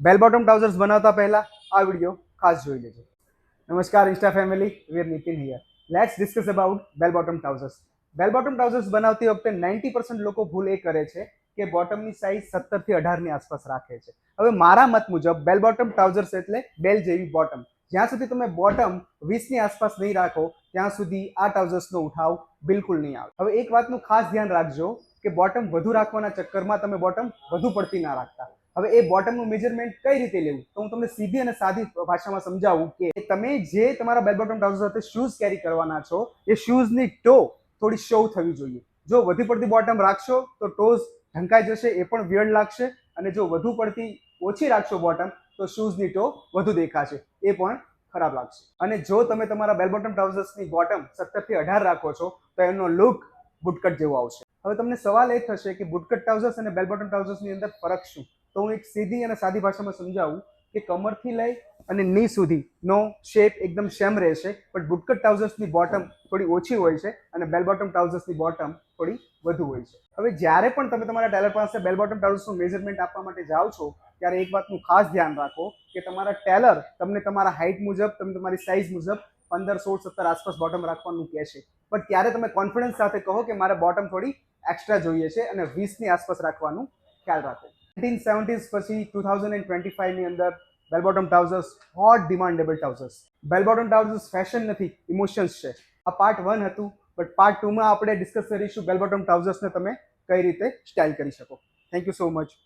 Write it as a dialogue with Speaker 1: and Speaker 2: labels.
Speaker 1: બેલ bottom trousers બનાવતા પહેલા આ વિડીયો ખાસ જોઈ લેજો. નમસ્કાર Insta family, Veer Nitin here. Let's discuss about bell bottom trousers. Bell bottom trousers બનાવતી વખતે 90% લોકો ભૂલ એ કરે છે કે બોટમની સાઇઝ 17 થી 18 ની આસપાસ રાખે છે. હવે મારા મત મુજબ બેલ બોટમ ટ્રાઉઝર્સ એટલે બેલ જેવી બોટમ. જ્યાં સુધી તમે બોટમ 20 ની આસપાસ નહીં રાખો ત્યાં સુધી આ ટ્રાઉઝર્સનો ઉઠાવ બિલકુલ નહીં આવે. હવે એક વાતનું ખાસ ધ્યાન રાખજો કે બોટમ વધુ રાખવાના ચક્કરમાં તમે બોટમ વધુ પડતી ના રાખતા. હવે એ બોટમનું મેજરમેન્ટ કઈ રીતે લેવું તો હું તમને સીધી અને સાદી ભાષામાં સમજાવું કે તમે જે તમારા બેલ બોટમ ટ્રાઉઝર સાથે શૂઝ કેરી કરવાના છો એ શૂઝની ટો થોડી શો થવી જોઈએ. જો વધુ પડતી બોટમ રાખશો તો ટોઝ ઢંકાઈ જશે, એ પણ વિયર્ડ લાગશે. અને જો વધુ પડતી ઓછી રાખશો બોટમ તો શૂઝની ટો વધુ દેખાશે, એ પણ ખરાબ લાગશે. અને જો તમે તમારા બેલ બોટમ ટ્રાઉઝર્સની બોટમ 17 થી 18 રાખો છો તો એનો લુક બુટકટ જેવો આવશે. હવે તમને સવાલ એ થશે કે બુટકટ ટ્રાઉઝર્સ અને બેલ બોટમ ટ્રાઉઝર્સની અંદર ફરક શું? તો હું એક સીધી અને સાદી ભાષામાં સમજાવું કે કમરથી લઈ અને ની સુધીનો શેપ એકદમ સેમ રહેશે, પણ બુટકટ ટ્રાઉઝર્સની બોટમ થોડી ઓછી હોય છે અને બેલ બોટમ ટ્રાઉઝર્સની બોટમ થોડી વધુ હોય છે. હવે જ્યારે પણ તમે તમારા ટેલર પાસે બેલ બોટમ ટ્રાઉઝર્સનું મેઝરમેન્ટ આપવા માટે જાઓ છો ત્યારે એક વાતનું ખાસ ધ્યાન રાખો કે તમારા ટેલર તમને તમારા હાઇટ મુજબ, તમે તમારી સાઇઝ મુજબ 15, 16, 17 આસપાસ બોટમ રાખવાનું કહેશે, પણ ત્યારે તમે કોન્ફિડન્સ સાથે કહો કે મારે બોટમ થોડી એક્સ્ટ્રા જોઈએ છે અને 20 ની આસપાસ રાખવાનું ખ્યાલ રાખો. 1970s પછી 2025 ની અંદર બેલ બોટમ ટ્રાઉઝર્સ હોટ ડિમાન્ડેબલ ટ્રાઉઝર્સ. બેલ બોટમ ટ્રાઉઝર્સ ફેશન નથી, ઇમોશન્સ છે. આ પાર્ટ 1 હતું, બટ પાર્ટ 2 માં આપણે ડિસ્કસ કરીશું બેલ બોટમ ટ્રાઉઝર્સને તમે કઈ રીતે સ્ટાઇલ કરી શકો. Thank you so much.